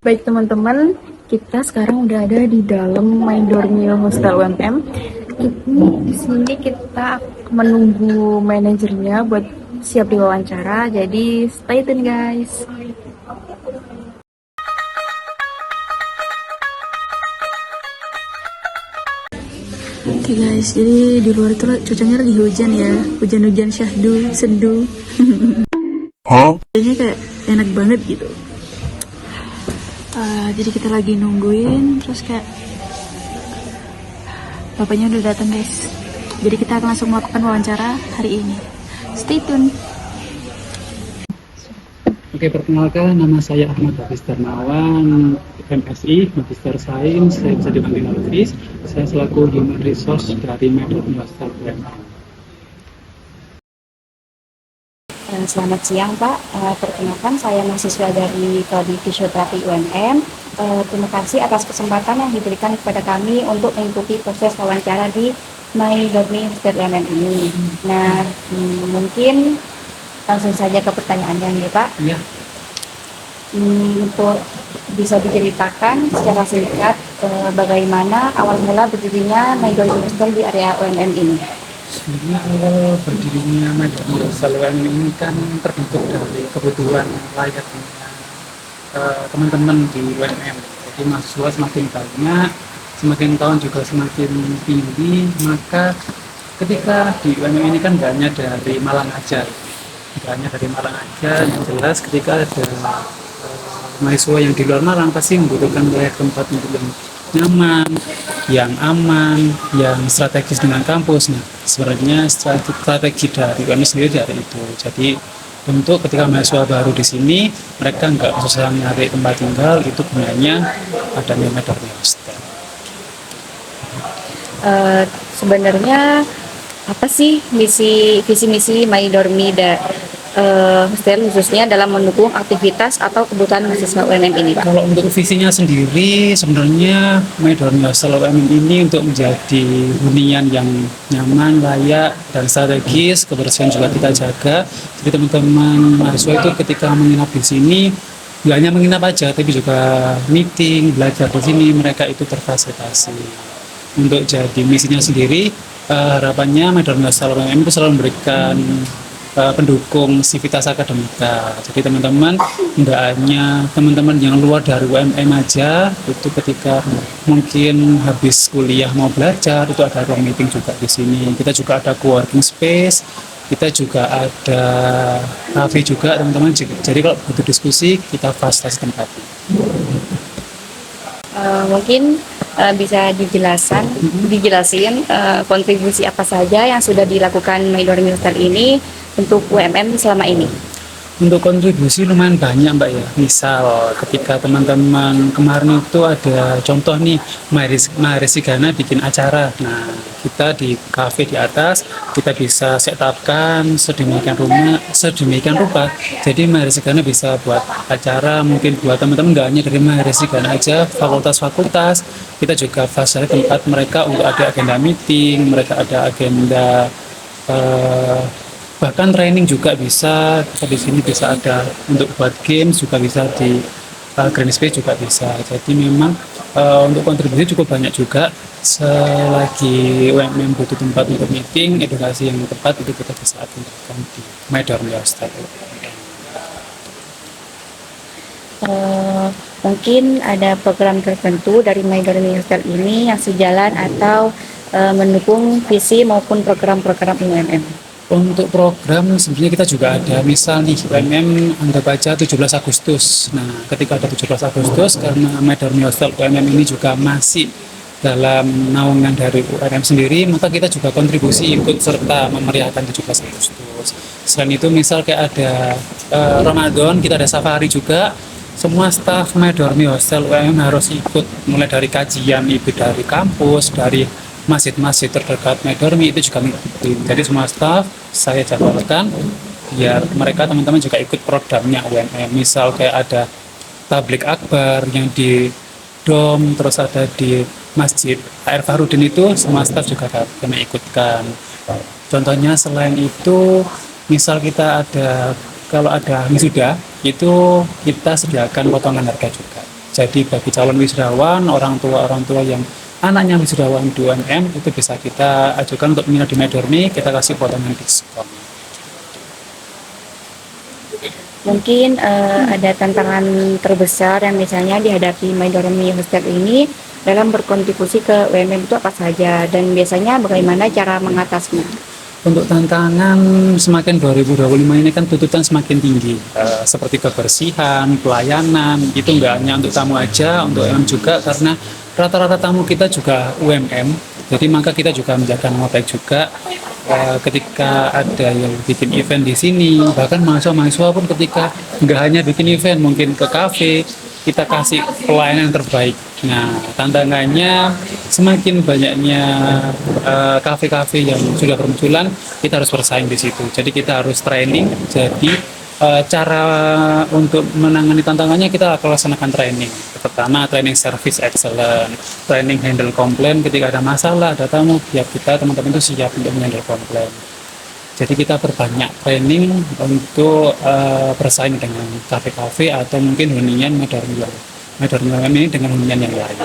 Baik teman-teman, kita sekarang udah ada di dalam My Dormio Hostel UMM. Ini di sini kita menunggu manajernya buat siap diwawancara. Jadi stay tune guys. Oke guys, jadi di luar itu cuacanya lagi hujan ya, hujan-hujan syahdu, sendu. Kayaknya kayak enak banget gitu. Jadi kita lagi nungguin, terus kayak bapaknya udah datang guys. Jadi kita akan langsung melakukan wawancara hari ini. Stay tune. Oke, perkenalkan nama saya Ahmad Hafiz Darmawan, MSI, Magister Sains, saya bisa dipanggil Hafiz. Saya selaku Human Resource dari Medan Hostel UMM. Selamat siang Pak, perkenalkan saya mahasiswa dari Prodi Fisioterapi UMM. Terima kasih atas kesempatan yang diberikan kepada kami untuk mengikuti proses wawancara di My Dormio Hostel UMM ini. Nah, mungkin langsung saja ke pertanyaannya ya Pak. Ya. Untuk bisa diceritakan secara singkat bagaimana awal mula berdirinya My Dormio Hostel di area UMM ini. Sebenarnya awal berdirinya Medan Hostel UMM ini kan terbentuk dari kebutuhan layaknya teman-teman di UMM. Jadi mahasiswa semakin banyak, semakin tahun juga semakin tinggi, maka ketika di UMM ini kan nggak hanya dari Malang aja, yang jelas ketika ada mahasiswa yang di luar Malang pasti membutuhkan layak tempat untuk yang nyaman, yang aman, yang strategis dengan kampus. Nah, sebenarnya strategi dari kami sendiri dari itu. Jadi untuk ketika mahasiswa baru di sini, mereka nggak susah nyari tempat tinggal, itu gunanya adanya Medan Hostel. Sebenarnya apa sih visi misi My Dormi Hostel khususnya dalam mendukung aktivitas atau kebutuhan mahasiswa UMM ini Pak? Kalau untuk visinya sendiri, sebenarnya My Dormio Hostel UMM ini untuk menjadi hunian yang nyaman, layak, dan strategis. Kebersihan juga kita jaga. Jadi teman-teman mahasiswa itu ketika menginap di sini, nggak hanya menginap aja, tapi juga meeting, belajar di sini, mereka itu terfasilitasi. Untuk jadi misinya sendiri, harapannya My Dormio Hostel UMM itu selalu memberikan pendukung sivitas akademika. Jadi teman-teman, tidak hanya teman-teman yang luar dari UMM aja, itu ketika mungkin habis kuliah mau belajar, itu ada ruang meeting juga di sini. Kita juga ada co-working space, kita juga ada cafe juga teman-teman. Jadi kalau butuh diskusi, kita fasilitasi tempatnya. Mungkin bisa dijelasin kontribusi apa saja yang sudah dilakukan My Dormio Hostel ini untuk UMM selama ini. Untuk kontribusi lumayan banyak Mbak ya. Misal ketika teman-teman kemarin itu ada contoh nih, Maharesigana bikin acara. Nah, kita di kafe di atas kita bisa setupkan sedemikian rupa. Jadi Maharesigana bisa buat acara, mungkin buat teman-teman nggak hanya dari Maharesigana aja, fakultas-fakultas. Kita juga fasilitasi tempat mereka untuk ada agenda meeting, mereka ada agenda bahkan training juga bisa. Di sini bisa ada untuk buat games juga bisa di Green Space juga bisa. Jadi memang untuk kontribusi cukup banyak juga. Selagi UMM butuh tempat untuk meeting, edukasi yang tepat itu kita bisa adakan di My Dormio Hostel. Mungkin ada program tertentu dari My Dormio Hostel ini yang sejalan atau mendukung visi maupun program-program UMM. Untuk program sebenarnya kita juga ada, misal nih UMM anggap aja 17 Agustus. Nah, ketika ada 17 Agustus, karena My Dormio Hostel UMM ini juga masih dalam naungan dari UMM sendiri, maka kita juga kontribusi ikut serta memeriahkan 17 Agustus. Selain itu misal kayak ada Ramadan, kita ada safari juga. Semua staf My Dormio Hostel UMM harus ikut, mulai dari kajian ibu dari kampus, dari masjid-masjid terdekat My Dormi itu juga ngikutin. Jadi semua staf saya jadwalkan biar mereka teman-teman juga ikut programnya UMM. Misal kayak ada tablik akbar yang di dom, terus ada di Masjid HR Farudin, itu semua staf juga kami ikutkan. Contohnya selain itu, misal kita ada, kalau ada wisuda itu kita sediakan potongan harga juga. Jadi bagi calon wisudawan, orang tua yang anaknya wisudawan di UMM itu bisa kita ajukan untuk menginap di MyDormi, kita kasih potongan diskon. Mungkin ada tantangan terbesar yang misalnya dihadapi MyDormi Hostel ini dalam berkontribusi ke UMM itu apa saja, dan biasanya bagaimana cara mengatasinya? Untuk tantangan semakin 2025 ini kan tuntutan semakin tinggi, seperti kebersihan, pelayanan, itu nggak hanya untuk tamu aja, untuk UMM juga, karena rata-rata tamu kita juga UMM, jadi maka kita juga menjaga nama baik juga. Ketika ada yang bikin event di sini, bahkan mahasiswa pun ketika nggak hanya bikin event, mungkin ke kafe, kita kasih pelayanan yang terbaik. Nah, tantangannya semakin banyaknya kafe-kafe yang sudah bermunculan, kita harus bersaing di situ. Jadi kita harus training. Jadi cara untuk menangani tantangannya kita akan laksanakan training. Pertama, training service excellent, training handle komplain ketika ada masalah, ada tamu, biar kita teman-teman itu siap untuk handle komplain. Jadi kita perbanyak training untuk bersaing dengan kafe-kafe atau mungkin hunian MyDormi ini dengan hunian yang lain.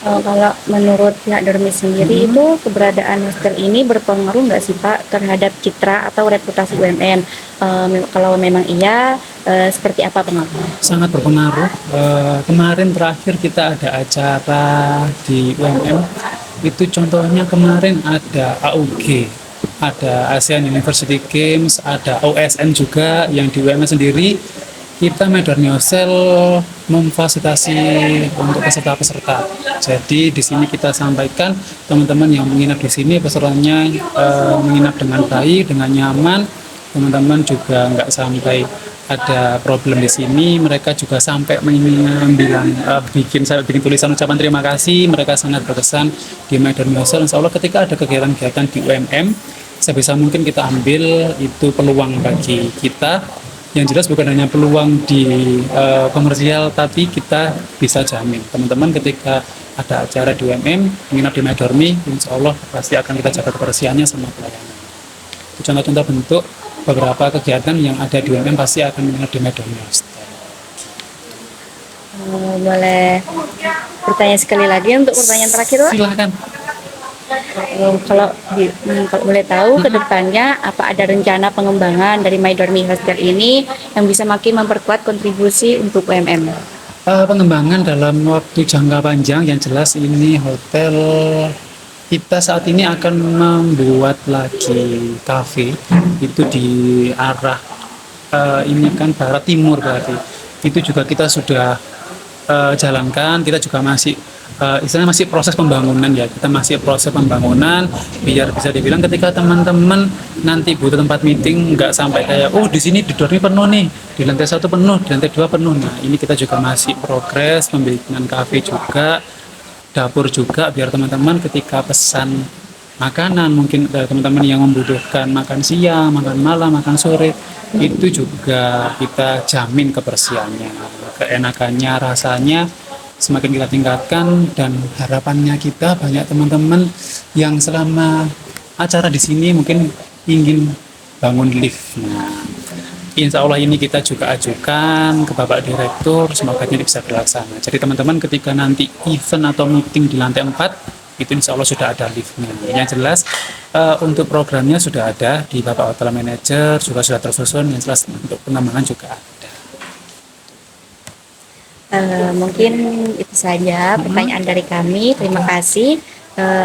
Kalau menurut pihak Dormi sendiri itu keberadaan hostel ini berpengaruh nggak sih Pak terhadap citra atau reputasi UMM? Kalau memang iya, seperti apa pengaruhnya? Sangat berpengaruh. Kemarin terakhir kita ada acara di UMM, itu contohnya kemarin ada AUG, ada ASEAN University Games, ada OSN juga yang di UMM sendiri. Kita MyDormi Hostel memfasilitasi untuk peserta-peserta. Jadi di sini kita sampaikan teman-teman yang menginap di sini pesertanya menginap dengan baik, dengan nyaman. Teman-teman juga nggak sampai ada problem di sini. Mereka juga sampai bikin tulisan ucapan terima kasih. Mereka sangat berkesan di MyDormi Hostel. Insya Allah ketika ada kegiatan-kegiatan di UMM, sebisa mungkin kita ambil itu peluang bagi kita. Yang jelas bukan hanya peluang di komersial, tapi kita bisa jamin teman-teman ketika ada acara di UMM, menginap di MyDormi, insya Allah pasti akan kita jaga kebersihannya sama pelayanan. Contoh-contoh bentuk beberapa kegiatan yang ada di UMM pasti akan menginap di MyDormi. Boleh bertanya sekali lagi untuk pertanyaan terakhir Pak? Silahkan. Kalau boleh tahu ke depannya apa ada rencana pengembangan dari MyDormi Hostel ini yang bisa makin memperkuat kontribusi untuk UMM? Pengembangan dalam waktu jangka panjang yang jelas ini hotel kita saat ini akan membuat lagi kafe itu di arah ini kan barat timur, berarti itu juga kita sudah jalankan. Kita juga masih istilahnya masih proses pembangunan ya, kita masih proses pembangunan biar bisa dibilang ketika teman-teman nanti butuh tempat meeting nggak sampai kayak di sini di Dormi penuh nih, di lantai 1 penuh, di lantai 2 penuh. Nah ini kita juga masih progres pembikinan kafe juga, dapur juga, biar teman-teman ketika pesan makanan, mungkin teman-teman yang membutuhkan makan siang, makan malam, makan sore, itu juga kita jamin kebersihannya, keenakannya, rasanya semakin kita tingkatkan. Dan harapannya kita banyak teman-teman yang selama acara di sini mungkin ingin bangun lift. Nah, insya Allah ini kita juga ajukan ke Bapak Direktur, semoga ini bisa dilaksana. Jadi teman-teman ketika nanti event atau meeting di lantai 4, itu insya Allah sudah ada liftnya. Yang jelas untuk programnya sudah ada di Bapak Hotel Manager, juga sudah tersusun. Yang jelas untuk pengembangan juga ada. Mungkin itu saja pertanyaan dari kami. Terima kasih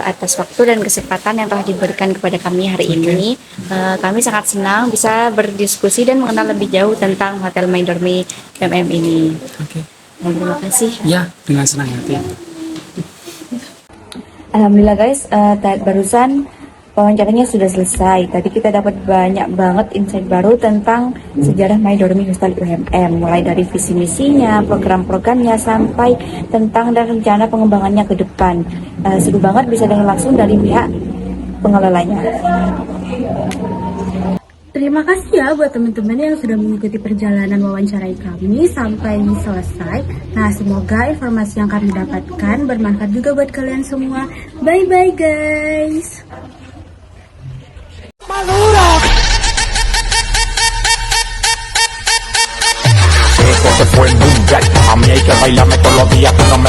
atas waktu dan kesempatan yang telah diberikan kepada kami hari ini. Kami sangat senang bisa berdiskusi dan mengenal lebih jauh tentang Hotel MyDormi UMM ini. Terima kasih. Ya, dengan senang hati. Alhamdulillah guys, barusan wawancaranya sudah selesai. Tadi kita dapat banyak banget insight baru tentang sejarah MyDormi Hostel UMM, mulai dari visi misinya, program-programnya, sampai tentang dan rencana pengembangannya ke depan. Seru banget bisa dengar langsung dari pihak pengelolanya. Terima kasih ya buat teman-teman yang sudah mengikuti perjalanan wawancarai kami sampai selesai. Nah, semoga informasi yang kami dapatkan bermanfaat juga buat kalian semua. Bye-bye guys. Porque fue muy Bailame todos los días que no me